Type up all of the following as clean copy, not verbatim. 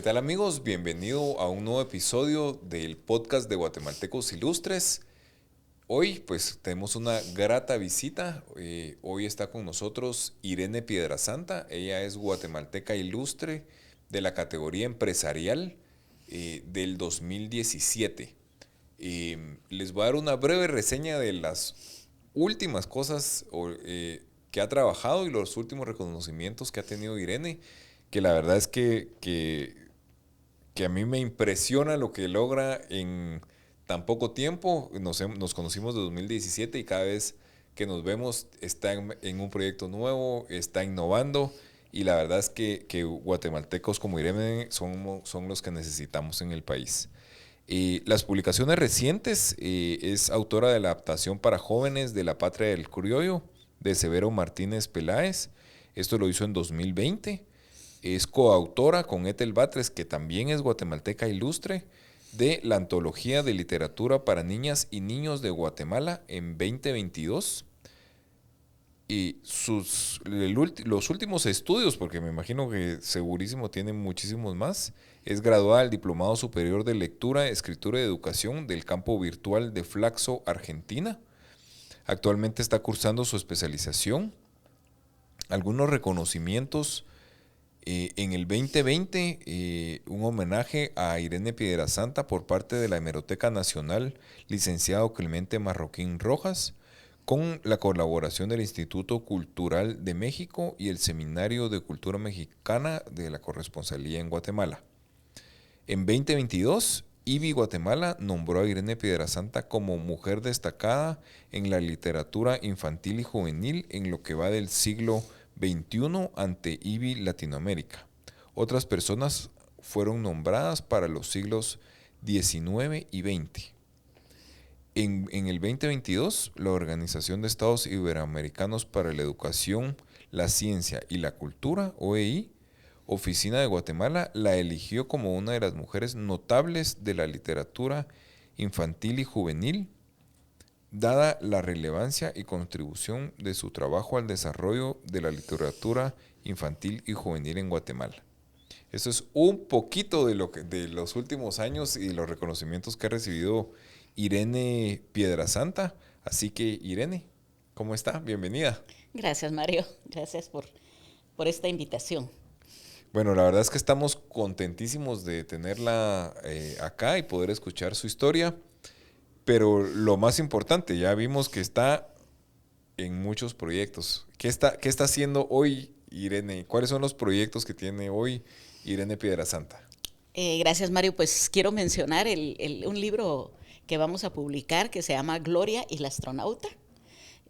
¿Qué tal amigos? Bienvenido a un nuevo episodio del podcast de Guatemaltecos Ilustres. Hoy pues tenemos una grata visita. Hoy está con nosotros Irene Piedrasanta. Ella es guatemalteca ilustre de la categoría empresarial del 2017. Les voy a dar una breve reseña de las últimas cosas que ha trabajado y los últimos reconocimientos que ha tenido Irene, que la verdad es que a mí me impresiona lo que logra en tan poco tiempo. Nos conocimos de 2017 y cada vez que nos vemos está en un proyecto nuevo, está innovando y la verdad es que guatemaltecos como Irene son los que necesitamos en el país. Las publicaciones recientes, es autora de la adaptación para jóvenes de La Patria del Criollo de Severo Martínez Peláez. Esto lo hizo en 2020. Es coautora con Ethel Batres, que también es guatemalteca ilustre, de la Antología de Literatura para Niñas y Niños de Guatemala en 2022. Y los últimos estudios, porque me imagino que segurísimo tienen muchísimos más, es graduada del Diplomado Superior de Lectura, Escritura y Educación del Campo Virtual de Flaxo, Argentina. Actualmente está cursando su especialización. Algunos reconocimientos. En el 2020, un homenaje a Irene Piedrasanta por parte de la Hemeroteca Nacional, licenciado Clemente Marroquín Rojas, con la colaboración del Instituto Cultural de México y el Seminario de Cultura Mexicana de la Corresponsalía en Guatemala. En 2022, IBI Guatemala nombró a Irene Piedrasanta como mujer destacada en la literatura infantil y juvenil en lo que va del siglo XXI ante IBI Latinoamérica. Otras personas fueron nombradas para los siglos XIX y XX. En el 2022, la Organización de Estados Iberoamericanos para la Educación, la Ciencia y la Cultura, OEI, Oficina de Guatemala, la eligió como una de las mujeres notables de la literatura infantil y juvenil, dada la relevancia y contribución de su trabajo al desarrollo de la literatura infantil y juvenil en Guatemala. Esto es un poquito de los últimos años y los reconocimientos que ha recibido Irene Piedrasanta. Así que, Irene, ¿cómo está? Bienvenida. Gracias, Mario. Gracias por esta invitación. Bueno, la verdad es que estamos contentísimos de tenerla acá y poder escuchar su historia. Pero lo más importante, ya vimos que está en muchos proyectos. Qué está haciendo hoy Irene? ¿Cuáles son los proyectos que tiene hoy Irene Piedrasanta? Gracias, Mario. Pues quiero mencionar un libro que vamos a publicar que se llama Gloria y la astronauta.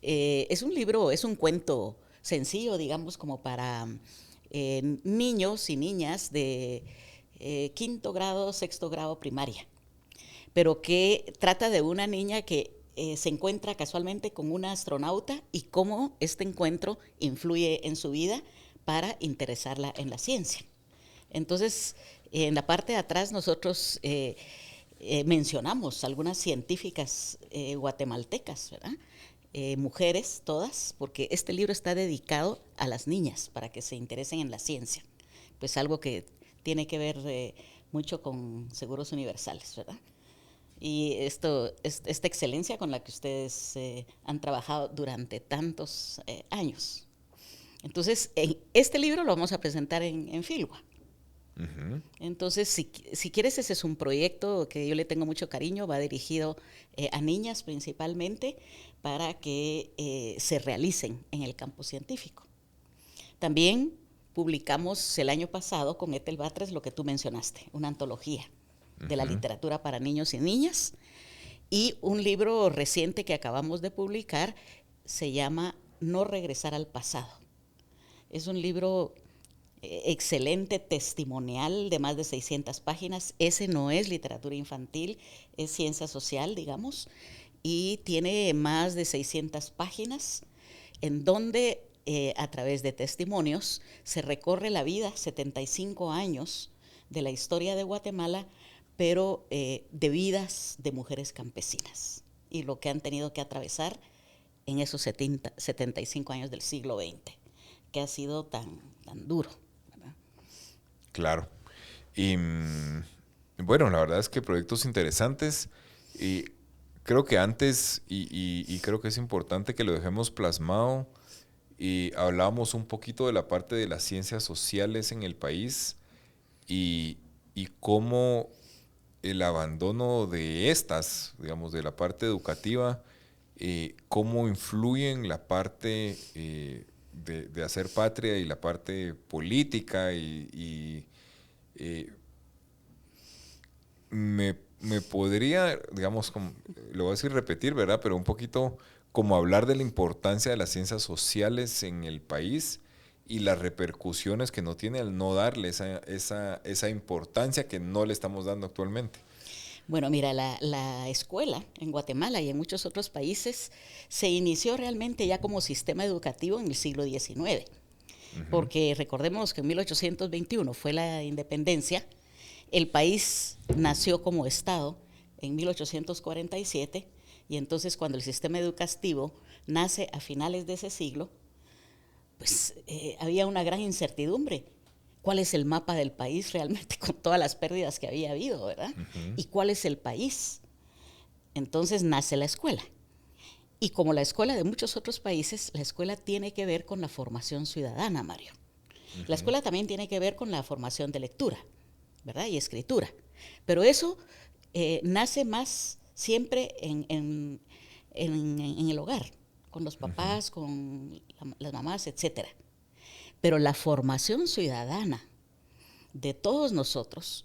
Es un libro, es un cuento sencillo, digamos, como para niños y niñas de quinto grado, sexto grado primaria, pero que trata de una niña que se encuentra casualmente con una astronauta y cómo este encuentro influye en su vida para interesarla en la ciencia. Entonces, en la parte de atrás nosotros mencionamos algunas científicas guatemaltecas, ¿verdad? Mujeres todas, porque este libro está dedicado a las niñas para que se interesen en la ciencia, pues algo que tiene que ver mucho con seguros universales, ¿verdad? Y esta excelencia con la que ustedes han trabajado durante tantos años. Entonces, este libro lo vamos a presentar en Filgua. Ujú. Entonces, si quieres, ese es un proyecto que yo le tengo mucho cariño, va dirigido a niñas principalmente para que se realicen en el campo científico. También publicamos el año pasado con Ethel Batres lo que tú mencionaste, una antología de la Ujú. literatura para niños y niñas, y un libro reciente que acabamos de publicar se llama No regresar al pasado. Es un libro excelente testimonial de más de 600 páginas. Ese no es literatura infantil, es ciencia social, digamos, y tiene más de 600 páginas en donde a través de testimonios se recorre la vida, 75 años de la historia de Guatemala, pero de vidas de mujeres campesinas y lo que han tenido que atravesar en esos 75 años del siglo XX, que ha sido tan duro, ¿verdad? Claro. Y bueno, la verdad es que proyectos interesantes. Y creo que antes, y creo que es importante que lo dejemos plasmado, y hablábamos un poquito de la parte de las ciencias sociales en el país y, y cómo el abandono de estas, digamos, de la parte educativa, cómo influye en la parte de hacer patria y la parte política me podría, digamos, lo voy a decir repetir, ¿verdad? Pero un poquito como hablar de la importancia de las ciencias sociales en el país y las repercusiones que no tiene al no darle esa importancia que no le estamos dando actualmente. Bueno, mira, la escuela en Guatemala y en muchos otros países se inició realmente ya como sistema educativo en el siglo XIX, Ujú. porque recordemos que en 1821 fue la independencia, el país nació como Estado en 1847 y entonces cuando el sistema educativo nace a finales de ese siglo, pues había una gran incertidumbre. ¿Cuál es el mapa del país realmente con todas las pérdidas que había habido, verdad? Ujú. ¿Y cuál es el país? Entonces nace la escuela. Y como la escuela de muchos otros países, la escuela tiene que ver con la formación ciudadana, Mario. La Ujú. escuela también tiene que ver con la formación de lectura, ¿verdad? Y escritura. Pero eso nace más siempre en el hogar, con los Ujú. papás, con las mamás, etcétera. Pero la formación ciudadana de todos nosotros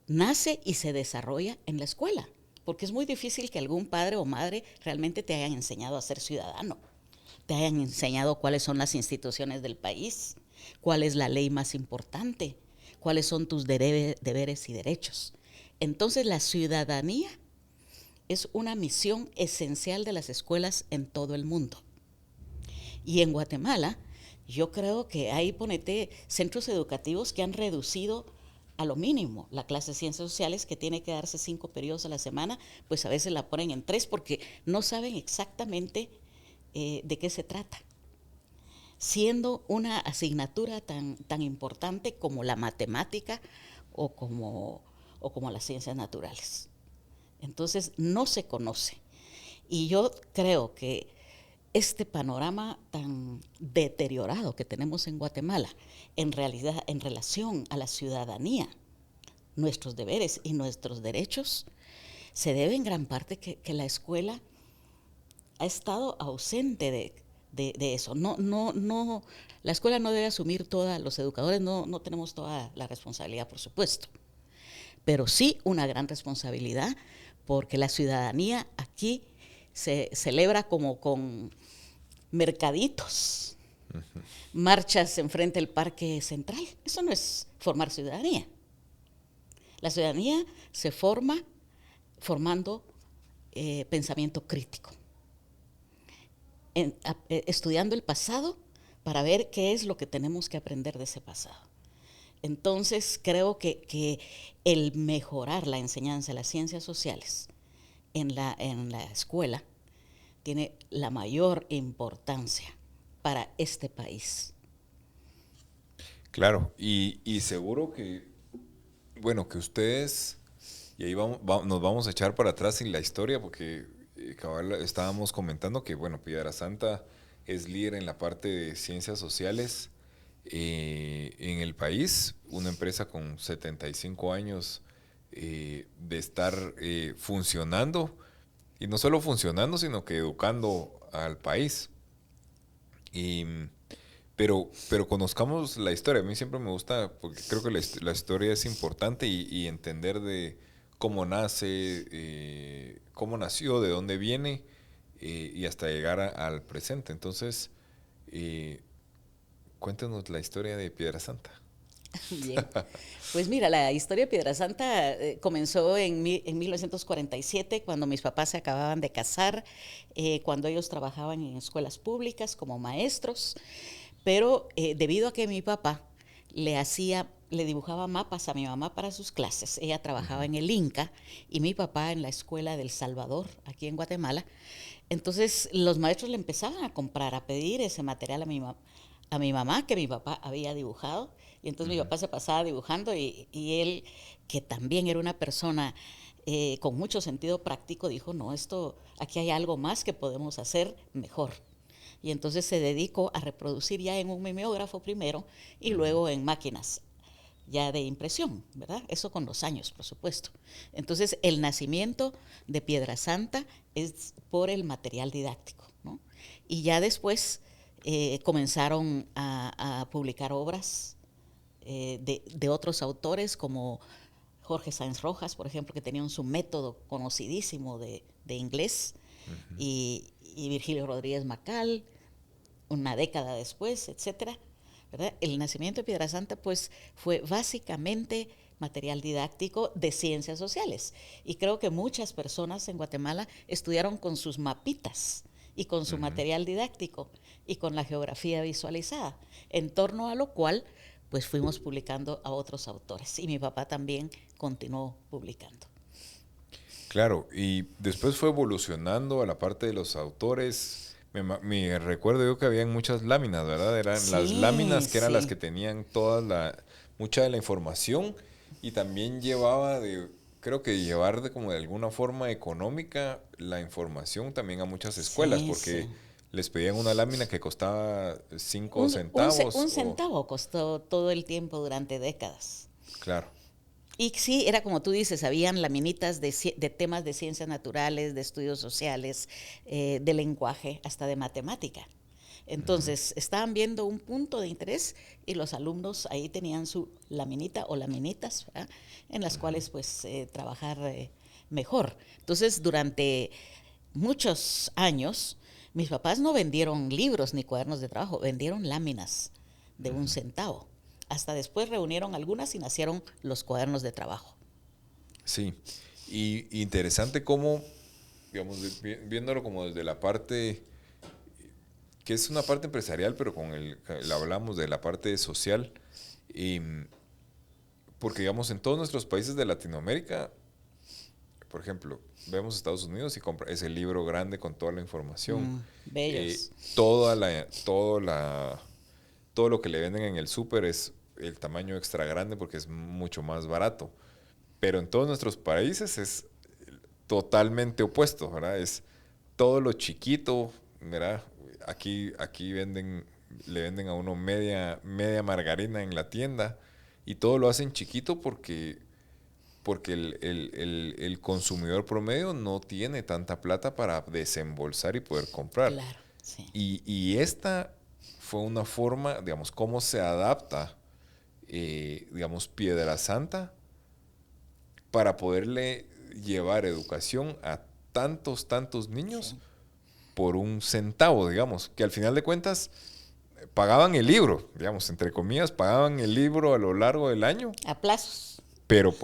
nace y se desarrolla en la escuela, porque es muy difícil que algún padre o madre realmente te hayan enseñado a ser ciudadano, te hayan enseñado cuáles son las instituciones del país, cuál es la ley más importante, cuáles son tus deberes y derechos. Entonces la ciudadanía es una misión esencial de las escuelas en todo el mundo. Y en Guatemala, yo creo que hay, ponete, centros educativos que han reducido a lo mínimo la clase de ciencias sociales, que tiene que darse 5 periodos a la semana, pues a veces la ponen en 3 porque no saben exactamente de qué se trata, siendo una asignatura tan importante como la matemática o como las ciencias naturales. Entonces no se conoce. Y yo creo que este panorama tan deteriorado que tenemos en Guatemala, en realidad, en relación a la ciudadanía, nuestros deberes y nuestros derechos, se debe en gran parte que la escuela ha estado ausente de eso. No, la escuela no debe asumir toda, los educadores no tenemos toda la responsabilidad, por supuesto, pero sí una gran responsabilidad, porque la ciudadanía aquí se celebra como con mercaditos, marchas enfrente del Parque Central. Eso no es formar ciudadanía. La ciudadanía se forma formando pensamiento crítico, estudiando el pasado para ver qué es lo que tenemos que aprender de ese pasado. Entonces creo que el mejorar la enseñanza de las ciencias sociales en la escuela tiene la mayor importancia para este país. Claro, y seguro que, bueno, que ustedes, y ahí nos vamos a echar para atrás en la historia, porque cabal, estábamos comentando que, bueno, Piedra Santa es líder en la parte de ciencias sociales en el país, una empresa con 75 años de estar funcionando, y no solo funcionando, sino que educando al país. Y, pero conozcamos la historia. A mí siempre me gusta, porque creo que la historia es importante y entender de cómo nace, cómo nació, de dónde viene y hasta llegar al presente. Entonces, eh, cuéntanos la historia de Piedra Santa. Bien. Pues mira, la historia de Piedrasanta comenzó en 1947, cuando mis papás se acababan de casar, cuando ellos trabajaban en escuelas públicas como maestros, pero debido a que mi papá le dibujaba mapas a mi mamá para sus clases, ella trabajaba Ujú. en el Inca y mi papá en la escuela del Salvador, aquí en Guatemala. Entonces los maestros le empezaban a comprar, a pedir ese material a mi mamá que mi papá había dibujado, Y entonces mi papá se pasaba dibujando y él, que también era una persona con mucho sentido práctico, dijo, no, esto, aquí hay algo más que podemos hacer mejor. Y entonces se dedicó a reproducir ya en un mimeógrafo primero y luego en máquinas ya de impresión, ¿verdad? Eso con los años, por supuesto. Entonces, el nacimiento de Piedrasanta es por el material didáctico, ¿no? Y ya después comenzaron a publicar obras de otros autores como Jorge Sáenz Rojas, por ejemplo, que tenía su método conocidísimo de inglés, y Virgilio Rodríguez Macal, una década después, etcétera, ¿verdad? El nacimiento de Piedrasanta, pues, fue básicamente material didáctico de ciencias sociales. Y creo que muchas personas en Guatemala estudiaron con sus mapitas y con su material didáctico y con la geografía visualizada, en torno a lo cual, pues, fuimos publicando a otros autores. Y mi papá también continuó publicando. Claro, y después fue evolucionando a la parte de los autores. Me recuerdo yo que habían muchas láminas, ¿verdad? Eran las Sí, láminas que eran las sí. que tenían mucha de la información y también creo que llevar como de alguna forma económica la información también a muchas escuelas, Sí, sí. porque les pedían una lámina que costaba cinco Un centavos o, centavo costó todo el tiempo durante décadas. claro. Y sí, era como tú dices, habían laminitas de temas de ciencias naturales, de estudios sociales, de lenguaje, hasta de matemática. Entonces, estaban viendo un punto de interés y los alumnos ahí tenían su laminita o laminitas, ¿verdad? En las cuales pues trabajar mejor. Entonces, durante muchos años, mis papás no vendieron libros ni cuadernos de trabajo, vendieron láminas de un centavo. Hasta después reunieron algunas y nacieron los cuadernos de trabajo. Sí, y interesante cómo, digamos, viéndolo como desde la parte, que es una parte empresarial, pero hablamos de la parte social, y, porque digamos, en todos nuestros países de Latinoamérica, por ejemplo, vemos Estados Unidos y compra ese libro grande con toda la información, eh, Bellos. toda la, toda la, todo lo que le venden en el súper es el tamaño extra grande porque es mucho más barato. Pero en todos nuestros países es totalmente opuesto, ¿verdad? Es todo lo chiquito, ¿verdad? Aquí le venden a uno media margarina en la tienda y todo lo hacen chiquito porque el consumidor promedio no tiene tanta plata para desembolsar y poder comprar. Claro, sí. Y esta fue una forma, digamos, cómo se adapta, digamos, Piedrasanta para poderle llevar educación a tantos niños Sí. por un centavo, digamos, que al final de cuentas pagaban el libro, digamos, entre comillas, pagaban el libro a lo largo del año, A plazos. pero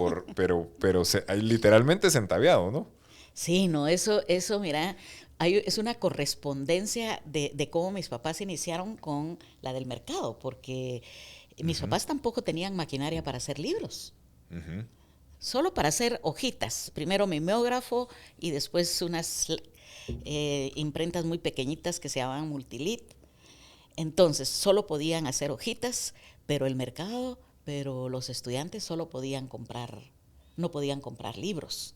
literalmente centaviado, ¿no? Sí, no, eso, mira, es una correspondencia de cómo mis papás iniciaron con la del mercado, porque mis papás tampoco tenían maquinaria para hacer libros. Ujú. Solo para hacer hojitas. Primero mimeógrafo y después unas imprentas muy pequeñitas que se llamaban Multilit. Entonces, solo podían hacer hojitas, pero el mercado, pero los estudiantes solo podían comprar, no podían comprar libros.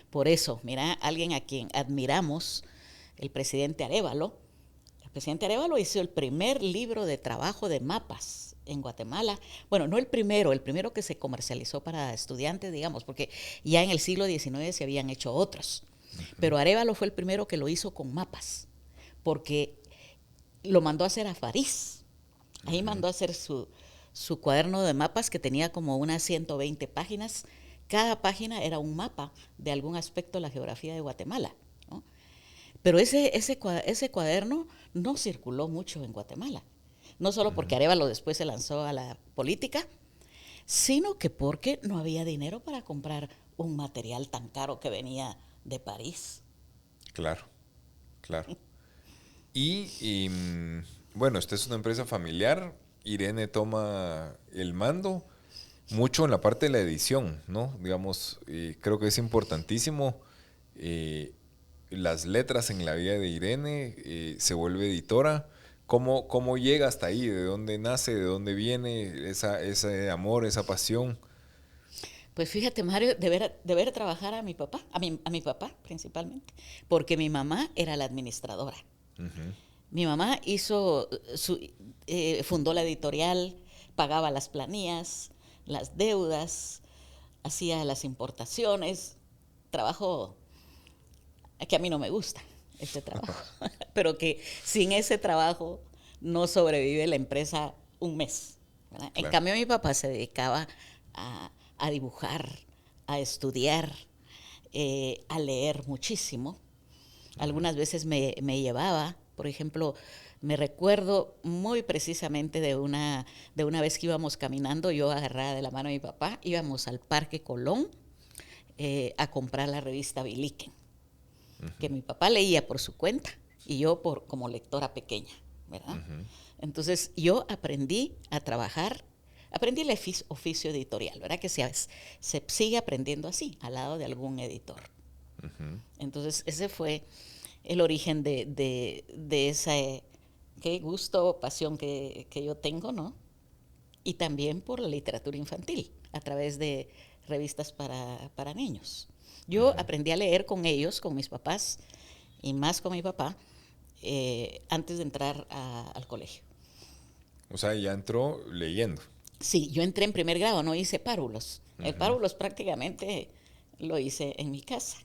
Por eso, mira, alguien a quien admiramos, el presidente Arévalo. El presidente Arévalo hizo el primer libro de trabajo de mapas en Guatemala. Bueno, no el primero que se comercializó para estudiantes, digamos, porque ya en el siglo XIX se habían hecho otros. Pero Arévalo fue el primero que lo hizo con mapas, porque lo mandó a hacer a París. Ahí mandó a hacer su cuaderno de mapas que tenía como unas 120 páginas. Cada página era un mapa de algún aspecto de la geografía de Guatemala, ¿no? Pero ese cuaderno no circuló mucho en Guatemala. No solo porque Arévalo después se lanzó a la política, sino que porque no había dinero para comprar un material tan caro que venía de París. Claro, claro. Bueno, esta es una empresa familiar. Irene toma el mando mucho en la parte de la edición, ¿no? Digamos, creo que es importantísimo. Las letras en la vida de Irene, se vuelve editora, ¿Cómo llega hasta ahí? ¿De dónde nace? ¿De dónde viene ese amor, esa pasión? Pues fíjate, Mario, de ver trabajar a mi papá, a mi papá principalmente, porque mi mamá era la administradora. Ujú. Mi mamá fundó la editorial, pagaba las planillas, las deudas, hacía las importaciones, trabajo que a mí no me gusta, ese trabajo, pero que sin ese trabajo no sobrevive la empresa un mes, ¿verdad? En Claro. cambio, mi papá se dedicaba a dibujar, a estudiar, a leer muchísimo. Algunas veces me llevaba, por ejemplo, me recuerdo muy precisamente de una vez que íbamos caminando, yo agarrada de la mano de mi papá, íbamos al Parque Colón a comprar la revista Biliken, que mi papá leía por su cuenta y yo como lectora pequeña, ¿verdad? Entonces yo aprendí a trabajar, aprendí el oficio editorial, ¿verdad? Que se sigue aprendiendo así, al lado de algún editor. Entonces ese fue el origen de ese qué gusto, pasión que yo tengo, ¿no? Y también por la literatura infantil, a través de revistas para niños. Yo aprendí a leer con ellos, con mis papás, y más con mi papá, antes de entrar al colegio. O sea, ya entró leyendo. Sí, yo entré en primer grado, no hice párvulos. El Ujú. párvulos prácticamente lo hice en mi casa.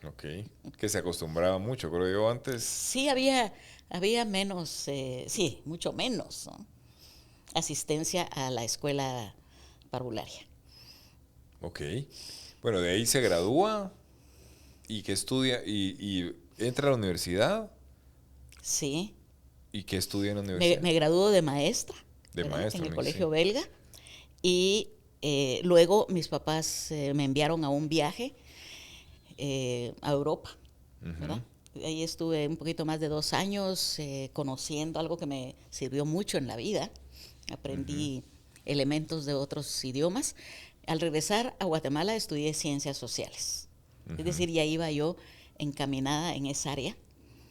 Ok. Que se acostumbraba mucho, creo yo, antes. Sí, había menos, sí, mucho menos, ¿no? Asistencia a la escuela parvularia. Ok. Bueno, de ahí se gradúa y que estudia y entra a la universidad. Sí, ¿Y qué estudia en la me, universidad? me graduó de maestra, De ¿verdad? En maestro, el sí. colegio belga. Y luego mis papás me enviaron a un viaje a Europa, ¿verdad? Ujú, Ahí estuve un poquito más de 2 años conociendo algo que me sirvió mucho en la vida. ujú, Aprendí elementos de otros idiomas. Al regresar a Guatemala estudié ciencias sociales. Es ujú, decir, ya iba yo encaminada en esa área.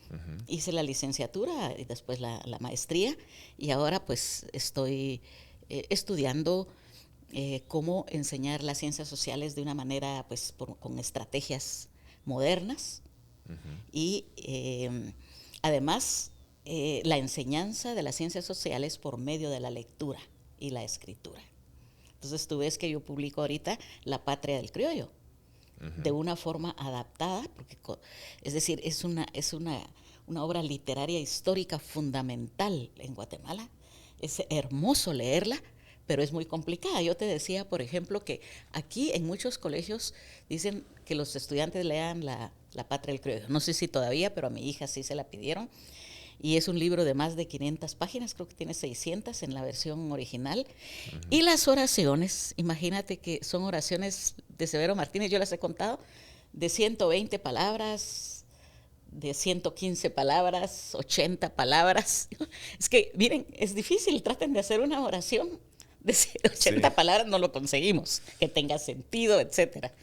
ujú. Hice la licenciatura y después la maestría y ahora pues estoy estudiando cómo enseñar las ciencias sociales de una manera pues con estrategias modernas y además la enseñanza de las ciencias sociales por medio de la lectura y la escritura. Entonces tú ves que yo publico ahorita La Patria del Criollo de una forma adaptada, porque, es decir, es una obra literaria histórica fundamental en Guatemala. Es hermoso leerla, pero es muy complicada. Yo te decía, por ejemplo, que aquí en muchos colegios dicen que los estudiantes lean La Patria del Criollo. No sé si todavía, pero a mi hija sí se la pidieron. Y es un libro de más de 500 páginas, creo que tiene 600 en la versión original. Y las oraciones, imagínate que son oraciones de Severo Martínez, yo las he contado, de 120 palabras, de 115 palabras, 80 palabras. Es que, miren, es difícil, traten de hacer una oración de Sí. 80 palabras, no lo conseguimos, que tenga sentido, etcétera.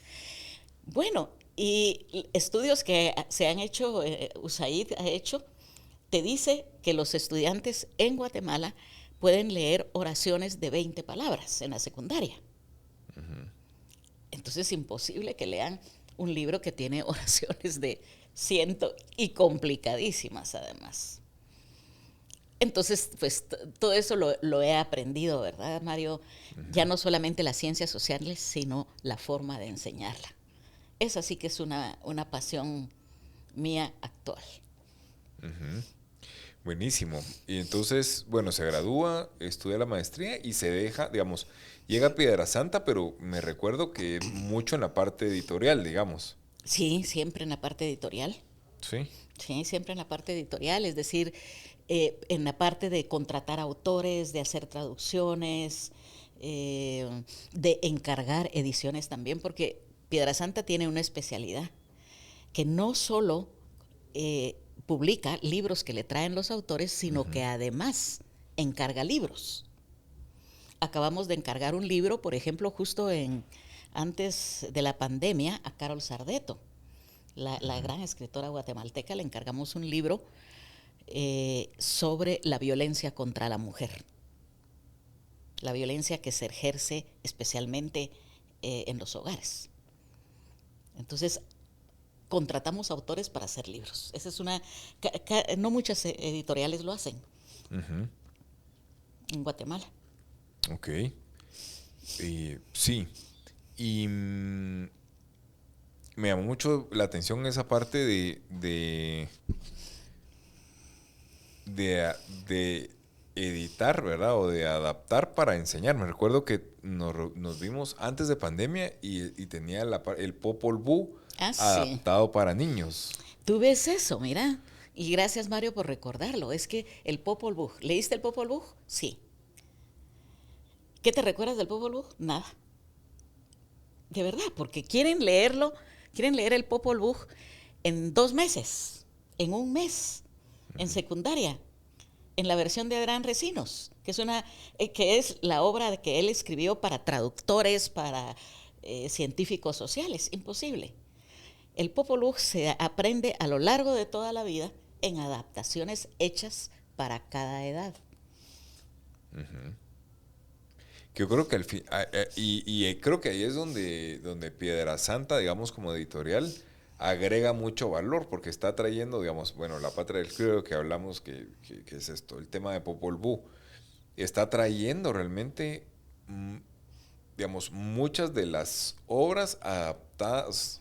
Bueno, y estudios que se han hecho, USAID ha hecho, te dice que los estudiantes en Guatemala pueden leer oraciones de 20 palabras en la secundaria. Entonces es imposible que lean un libro que tiene oraciones de ciento y complicadísimas además. Entonces, pues todo eso lo he aprendido, ¿verdad, Mario? Ya no solamente las ciencias sociales, sino la forma de enseñarla. Esa sí que es una pasión mía actual. Buenísimo. Y entonces, bueno, se gradúa, estudia la maestría y se deja, digamos, llega a Piedrasanta, pero me recuerdo que mucho en la parte editorial, digamos. Sí, siempre en la parte editorial. Sí. Sí, siempre en la parte editorial, es decir, en la parte de contratar autores, de hacer traducciones, de encargar ediciones también, porque Piedrasanta tiene una especialidad, que no solo publica libros que le traen los autores, sino que además encarga libros. Acabamos de encargar un libro, por ejemplo, justo antes de la pandemia, a Carol Sardeto, la gran escritora guatemalteca. Le encargamos un libro sobre la violencia contra la mujer. La violencia que se ejerce especialmente en los hogares. Entonces, contratamos autores para hacer libros. Esa es no muchas editoriales lo hacen en Guatemala. Ok. Sí. Y me llamó mucho la atención esa parte de editar, ¿verdad? O de adaptar para enseñar. Me recuerdo que nos vimos antes de pandemia y tenía el Popol Vuh Sí. adaptado para niños. Tú ves eso, mira. Y gracias, Mario, por recordarlo. Es que el Popol Vuh, ¿leíste el Popol Vuh? Sí. ¿Qué te recuerdas del Popol Vuh? Nada. De verdad, porque quieren leer el Popol Vuh en 2 meses, en 1 mes, en secundaria, en la versión de Adrián Recinos, que es la obra que él escribió para traductores, para científicos sociales. Imposible. El Popol Vuh se aprende a lo largo de toda la vida en adaptaciones hechas para cada edad. Que yo creo que creo que ahí es donde Piedra Santa, digamos, como editorial, agrega mucho valor, porque está trayendo, digamos, bueno, La Patria del Criollo que hablamos, que es esto, el tema de Popol Vuh, está trayendo realmente, digamos, muchas de las obras adaptadas,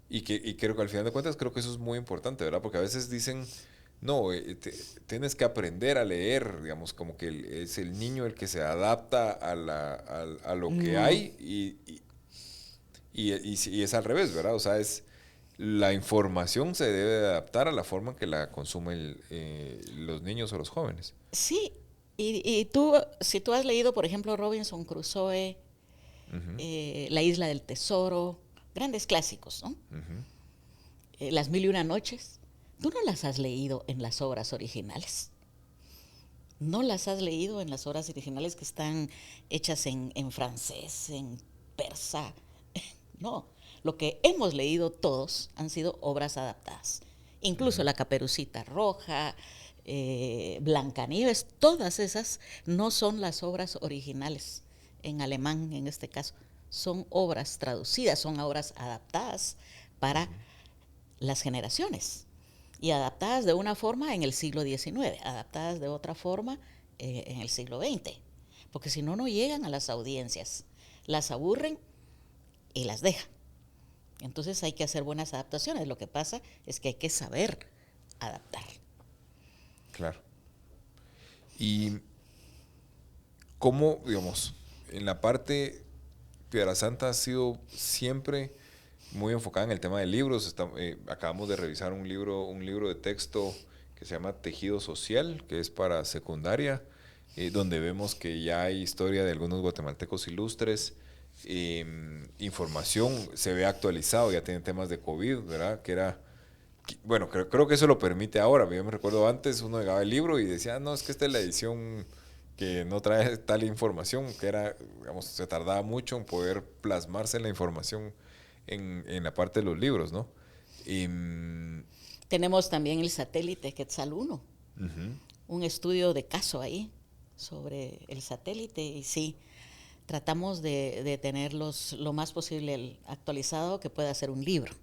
y creo que al final de cuentas creo que eso es muy importante, ¿verdad? Porque a veces dicen, no, tienes que aprender a leer, digamos, como que es el niño el que se adapta a lo que No. hay y es al revés, ¿verdad? O sea, la información se debe adaptar a la forma en que la consumen los niños o los jóvenes. Sí, y tú, si tú has leído, por ejemplo, Robinson Crusoe, La Isla del Tesoro, grandes clásicos, ¿no? Las Mil y Una Noches, tú no las has leído en las obras originales. No las has leído en las obras originales que están hechas en francés, en persa. No, lo que hemos leído todos han sido obras adaptadas. Incluso La Caperucita Roja, Blancanieves, todas esas no son las obras originales, en alemán en este caso. Son obras traducidas, son obras adaptadas para las generaciones y adaptadas de una forma en el siglo XIX, adaptadas de otra forma en el siglo XX, porque si no, no llegan a las audiencias, las aburren y las dejan. Entonces hay que hacer buenas adaptaciones. Lo que pasa es que hay que saber adaptar. Claro. Y cómo, digamos, en la parte, Piedra Santa ha sido siempre muy enfocada en el tema de libros. Acabamos de revisar un libro de texto que se llama Tejido Social, que es para secundaria, donde vemos que ya hay historia de algunos guatemaltecos ilustres, información, se ve actualizado, ya tienen temas de COVID, ¿verdad? Bueno, creo que eso lo permite ahora. Yo me recuerdo antes, uno llegaba el libro y decía, no, es que esta es la edición que no trae tal información, que digamos, se tardaba mucho en poder plasmarse la información en la parte de los libros, ¿no? Y, Tenemos también el satélite Quetzal 1, un estudio de caso ahí sobre el satélite, y sí, tratamos de tenerlos lo más posible actualizado que pueda ser un libro.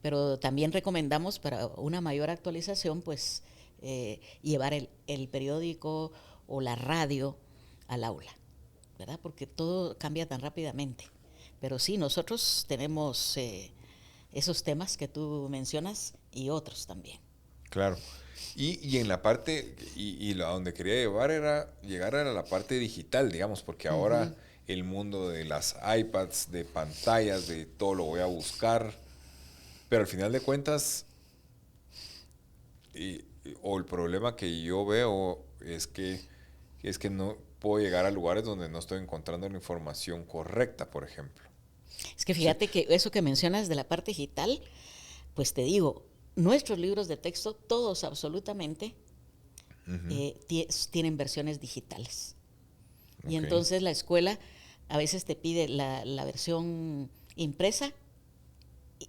Pero también recomendamos para una mayor actualización, pues, llevar el periódico o la radio al aula, ¿verdad? Porque todo cambia tan rápidamente. Pero sí, nosotros tenemos esos temas que tú mencionas y otros también. claro. Y en la parte, a donde quería llegar a la parte digital, digamos, porque ahora el mundo de las iPads, de pantallas, de todo lo voy a buscar, pero al final de cuentas, o el problema que yo veo es que no puedo llegar a lugares donde no estoy encontrando la información correcta, por ejemplo. Es que Sí. fíjate que eso que mencionas de la parte digital, pues te digo, nuestros libros de texto, todos absolutamente, tienen versiones digitales. Y Ok. entonces la escuela a veces te pide la versión impresa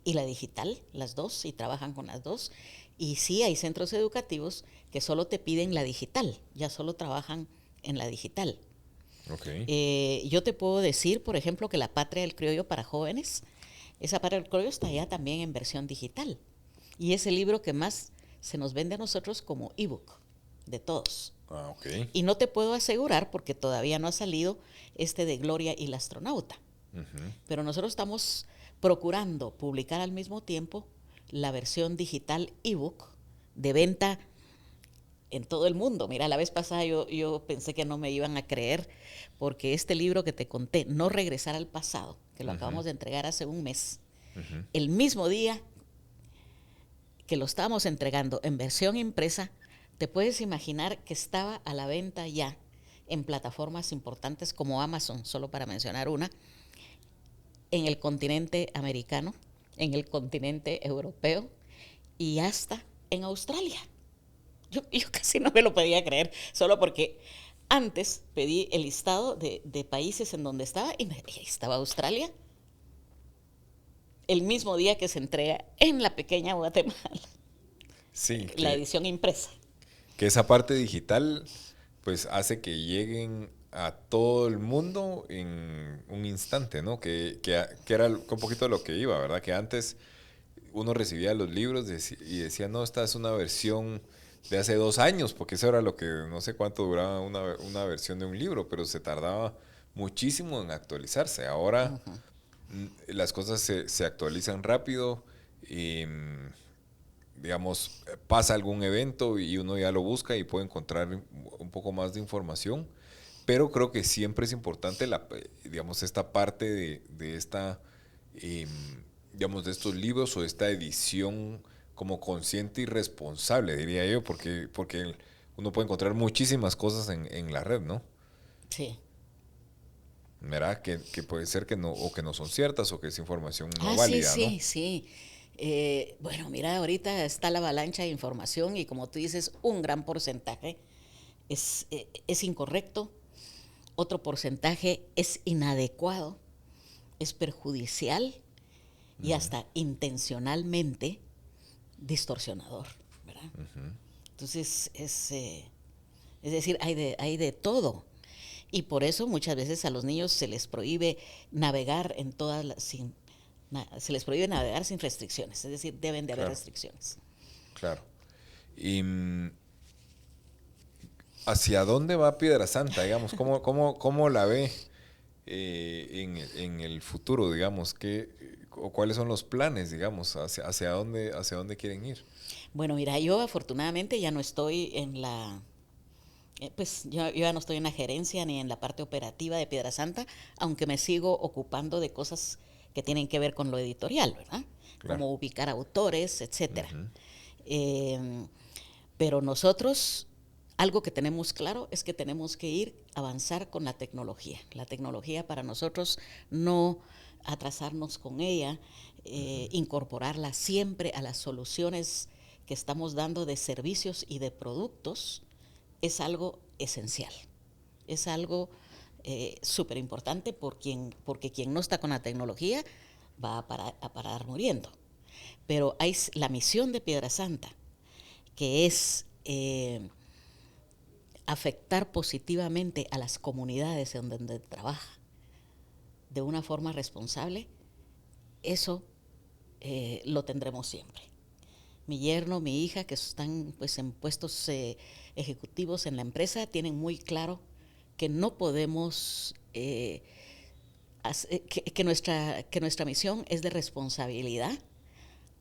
y la digital, las dos, y trabajan con las dos. Y sí hay centros educativos que solo te piden la digital, ya solo trabajan en la digital. Ok. Yo te puedo decir, por ejemplo, que la Patria del Criollo para jóvenes, esa Patria del Criollo está ya también en versión digital. Y es el libro que más se nos vende a nosotros como ebook, de todos. Ah, ok. Y no te puedo asegurar, porque todavía no ha salido este de Gloria y la astronauta. Ujú. Pero nosotros estamos procurando publicar al mismo tiempo la versión digital ebook de venta en todo el mundo. Mira, la vez pasada yo pensé que no me iban a creer porque este libro que te conté, No regresar al pasado, que lo Ujú. acabamos de entregar hace un mes, Ujú. el mismo día que lo estábamos entregando en versión impresa, te puedes imaginar que estaba a la venta ya en plataformas importantes como Amazon, solo para mencionar una, en el continente americano, en el continente europeo y hasta en Australia. Yo casi no me lo podía creer, solo porque antes pedí el listado de países en donde estaba y estaba Australia el mismo día que se entrega en la pequeña Guatemala, Sí, la edición impresa. que esa parte digital pues hace que lleguen a todo el mundo en un instante, ¿no? Que era un poquito de lo que iba, ¿verdad? Que antes uno recibía los libros y decía, no, esta es una versión de hace 2 años, porque eso era lo que, no sé cuánto duraba una versión de un libro, pero se tardaba muchísimo en actualizarse. Ahora las cosas se actualizan rápido y, digamos, pasa algún evento y uno ya lo busca y puede encontrar un poco más de información, pero creo que siempre es importante digamos, esta parte de esta, em, digamos, de estos libros o esta edición como consciente y responsable, diría yo, porque uno puede encontrar muchísimas cosas en la red, ¿no? Sí. ¿Verdad? Que puede ser que no, o que no son ciertas o que es información no Ah, sí, válida, ¿no? sí, sí. Bueno, mira, ahorita está la avalancha de información y como tú dices, un gran porcentaje es incorrecto, otro porcentaje es inadecuado, es perjudicial y hasta intencionalmente distorsionador, ¿verdad? Entonces, es decir, hay de todo. Y por eso muchas veces a los niños se les prohíbe navegar en todas las, se les prohíbe navegar sin restricciones, es decir, deben de haber Claro, restricciones. claro. Y ¿hacia dónde va Piedra Santa, digamos? ¿Cómo la ve en el futuro, digamos? O cuáles son los planes, digamos? Hacia dónde quieren ir? Bueno, mira, yo afortunadamente ya no estoy en pues yo ya no estoy en la gerencia ni en la parte operativa de Piedra Santa, aunque me sigo ocupando de cosas que tienen que ver con lo editorial, ¿verdad? Claro. Como ubicar autores, etcétera. Ujú. Eh, pero nosotros, algo que tenemos claro es que tenemos que ir a avanzar con la tecnología. La tecnología para nosotros no atrasarnos con ella, incorporarla siempre a las soluciones que estamos dando de servicios y de productos es algo esencial. Es algo súper importante porque quien no está con la tecnología va a parar muriendo. Pero hay la misión de Piedra Santa, que es afectar positivamente a las comunidades en donde trabaja de una forma responsable, eso lo tendremos siempre. Mi yerno, mi hija, que están pues en puestos ejecutivos en la empresa, tienen muy claro que no podemos, que nuestra misión es de responsabilidad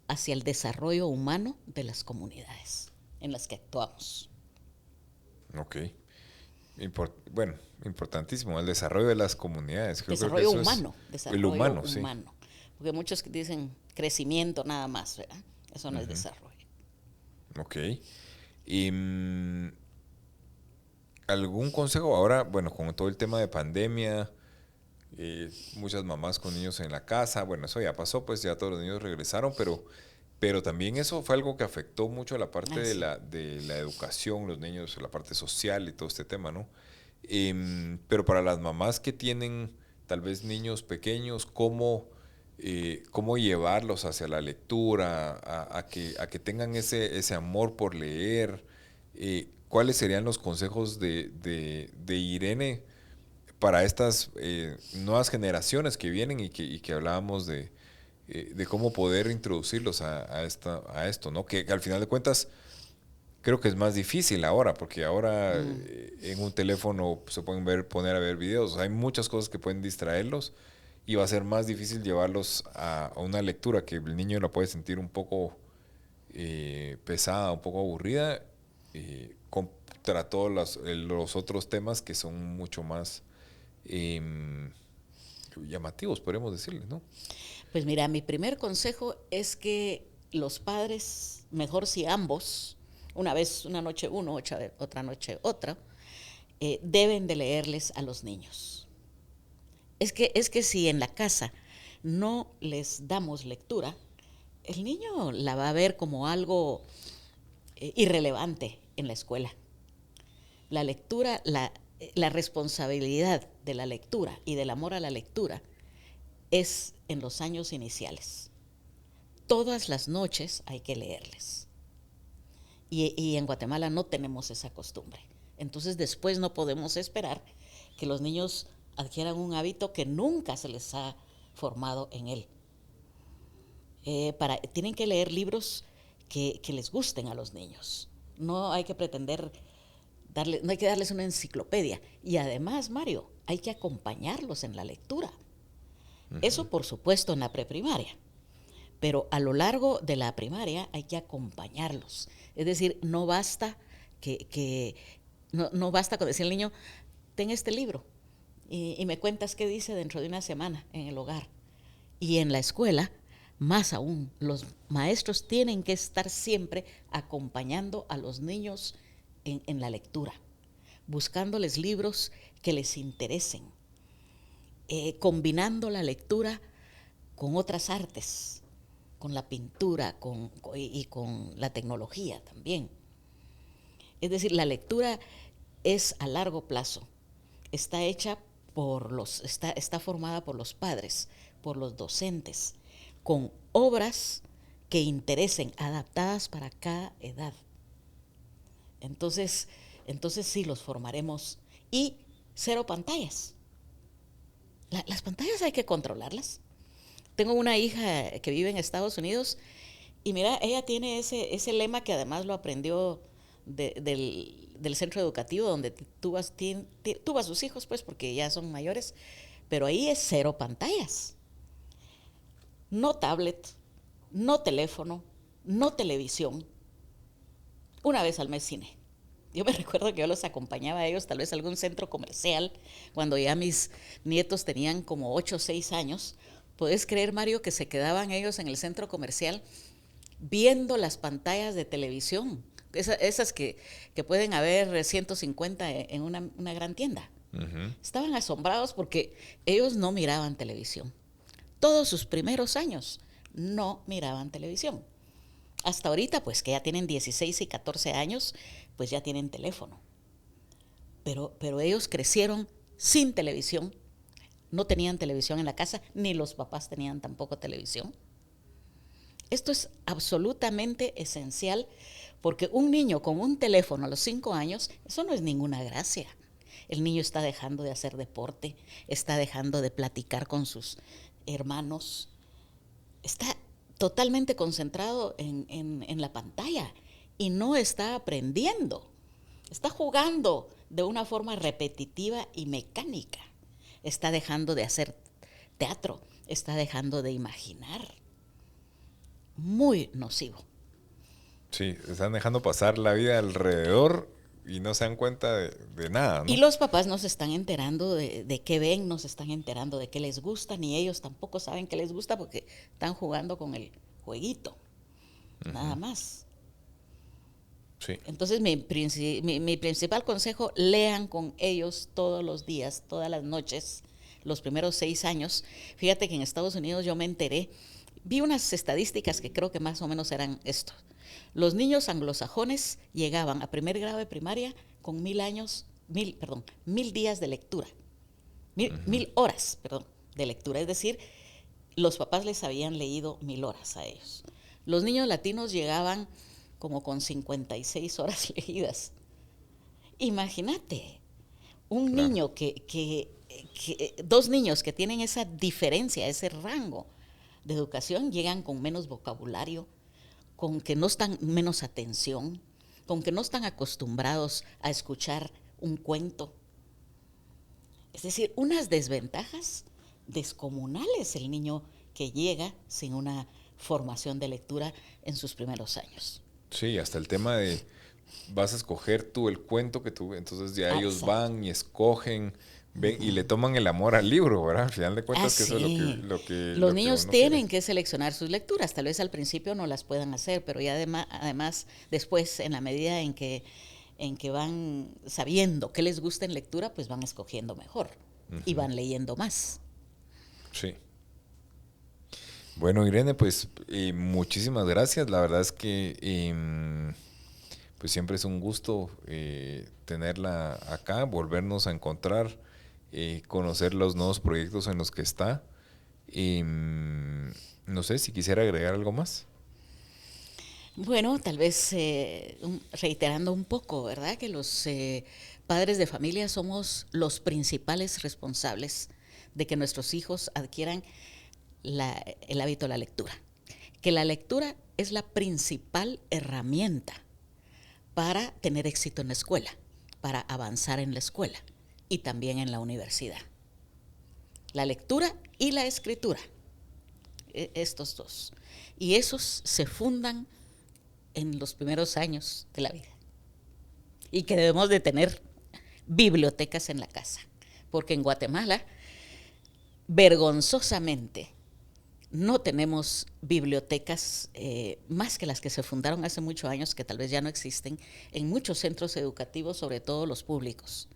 hacia el desarrollo humano de las comunidades en las que actuamos. Ok. Bueno, importantísimo, el desarrollo de las comunidades. Creo que Desarrollo eso es humano, el desarrollo humano, sí. humano. Porque muchos dicen crecimiento nada más, ¿verdad? Eso no es desarrollo. Ok. Y algún consejo ahora, bueno, con todo el tema de pandemia, muchas mamás con niños en la casa, bueno, eso ya pasó, pues ya todos los niños regresaron, pero también eso fue algo que afectó mucho a la parte Ah, sí. de la educación, los niños, la parte social y todo este tema, ¿no? Pero para las mamás que tienen tal vez niños pequeños, cómo llevarlos hacia la lectura, a que tengan ese amor por leer. ¿Cuáles serían los consejos de Irene para estas nuevas generaciones que vienen y que hablábamos de cómo poder introducirlos a esto, ¿no? Que al final de cuentas creo que es más difícil ahora, porque ahora en un teléfono se pueden poner a ver videos. O sea, hay muchas cosas que pueden distraerlos y va a ser más difícil llevarlos a una lectura que el niño la puede sentir un poco pesada, un poco aburrida, contra todos los otros temas que son mucho más llamativos, podríamos decirle, ¿no? Pues mira, mi primer consejo es que los padres, mejor si ambos, una vez, una noche uno, otra noche otra, deben de leerles a los niños. Es que si en la casa no les damos lectura, el niño la va a ver como algo irrelevante en la escuela. La lectura, la responsabilidad de la lectura y del amor a la lectura es en los años iniciales. Todas las noches hay que leerles. Y en Guatemala no tenemos esa costumbre. Entonces después no podemos esperar que los niños adquieran un hábito que nunca se les ha formado en él. Tienen que leer libros que les gusten a los niños. No hay que pretender no hay que darles una enciclopedia. Y además, Mario, hay que acompañarlos en la lectura. Eso, por supuesto, en la preprimaria. Pero a lo largo de la primaria hay que acompañarlos. Es decir, no basta no basta con decir al niño, ten este libro y me cuentas qué dice dentro de una semana en el hogar. Y en la escuela, más aún, los maestros tienen que estar siempre acompañando a los niños en la lectura, buscándoles libros que les interesen, combinando la lectura con otras artes, con la pintura y con la tecnología también. Es decir, la lectura es a largo plazo, está hecha está formada por los padres, por los docentes, con obras que interesen, adaptadas para cada edad. Entonces sí los formaremos. Y 0 pantallas. Las pantallas hay que controlarlas. Tengo una hija que vive en Estados Unidos y mira, ella tiene ese lema que además lo aprendió del centro educativo donde tuvo a sus hijos, pues, porque ya son mayores, pero ahí es 0 pantallas. No tablet, no teléfono, no televisión. Una vez al mes cine. Yo me recuerdo que yo los acompañaba a ellos tal vez a algún centro comercial cuando ya mis nietos tenían como 8 o 6 años. ¿Puedes creer, Mario, que se quedaban ellos en el centro comercial viendo las pantallas de televisión? Esas que pueden haber 150 en una gran tienda. Uh-huh. Estaban asombrados porque ellos no miraban televisión. Todos sus primeros años no miraban televisión. Hasta ahorita, pues que ya tienen 16 y 14 años, pues ya tienen teléfono. Pero ellos crecieron sin televisión, no tenían televisión en la casa, ni los papás tenían tampoco televisión. Esto es absolutamente esencial, porque un niño con un teléfono a los 5 años, eso no es ninguna gracia. El niño está dejando de hacer deporte, está dejando de platicar con sus hermanos, está totalmente concentrado en la pantalla y no está aprendiendo. Está jugando de una forma repetitiva y mecánica. Está dejando de hacer teatro, está dejando de imaginar. Muy nocivo. Sí, están dejando pasar la vida alrededor y no se dan cuenta de nada, ¿no? Y los papás no se están enterando de qué ven, no se están enterando de qué les gusta, ni ellos tampoco saben qué les gusta porque están jugando con el jueguito, uh-huh. Nada más. Sí. Entonces mi principal consejo, lean con ellos todos los días, todas las noches, los primeros 6 años. Fíjate que en Estados Unidos yo me enteré, vi unas estadísticas que creo que más o menos eran esto. Los niños anglosajones llegaban a primer grado de primaria con 1000 días de lectura, 1000 horas, de lectura. Es decir, los papás les habían leído 1000 horas a ellos. Los niños latinos llegaban como con 56 horas leídas. Imagínate, un Claro. niño dos niños que tienen esa diferencia, ese rango de educación, llegan con menos vocabulario, con que no están menos atención, con que no están acostumbrados a escuchar un cuento. Es decir, unas desventajas descomunales el niño que llega sin una formación de lectura en sus primeros años. Sí, hasta el tema de vas a escoger tú el cuento que tú, entonces ya ellos Exacto. van y escogen, ven y le toman el amor al libro, ¿verdad? Al final de cuentas que eso es Sí. Los lo que niños uno quiere. tienen que seleccionar sus lecturas. Tal vez al principio no las puedan hacer, pero ya además después, en la medida en que van sabiendo qué les gusta en lectura, pues van escogiendo mejor y van leyendo más. Sí. Bueno, Irene, pues muchísimas gracias. La verdad es que pues siempre es un gusto tenerla acá, volvernos a encontrar, conocer los nuevos proyectos en los que está. No sé si quisiera agregar algo más. Bueno, tal vez reiterando un poco, ¿verdad? Que los padres de familia somos los principales responsables de que nuestros hijos adquieran el hábito de la lectura. Que la lectura es la principal herramienta para tener éxito en la escuela, para avanzar en la escuela y también en la universidad. La lectura y la escritura, estos dos. Y esos se fundan en los primeros años de la vida. Y que debemos de tener bibliotecas en la casa. Porque en Guatemala, vergonzosamente, no tenemos bibliotecas más que las que se fundaron hace muchos años, que tal vez ya no existen, en muchos centros educativos, sobre todo los públicos.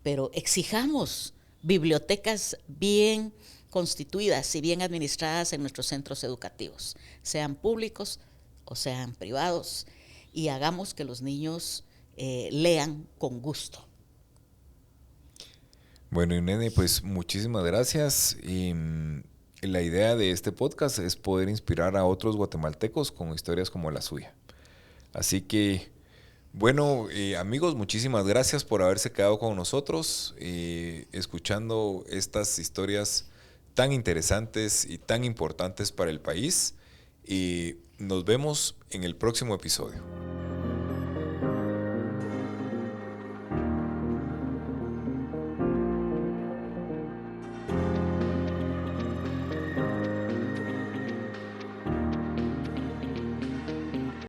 Pero exijamos bibliotecas bien constituidas y bien administradas en nuestros centros educativos, sean públicos o sean privados, y hagamos que los niños lean con gusto. Bueno, Irene, pues muchísimas gracias. La idea de este podcast es poder inspirar a otros guatemaltecos con historias como la suya. Así que, bueno, amigos, muchísimas gracias por haberse quedado con nosotros, escuchando estas historias tan interesantes y tan importantes para el país. Y nos vemos en el próximo episodio.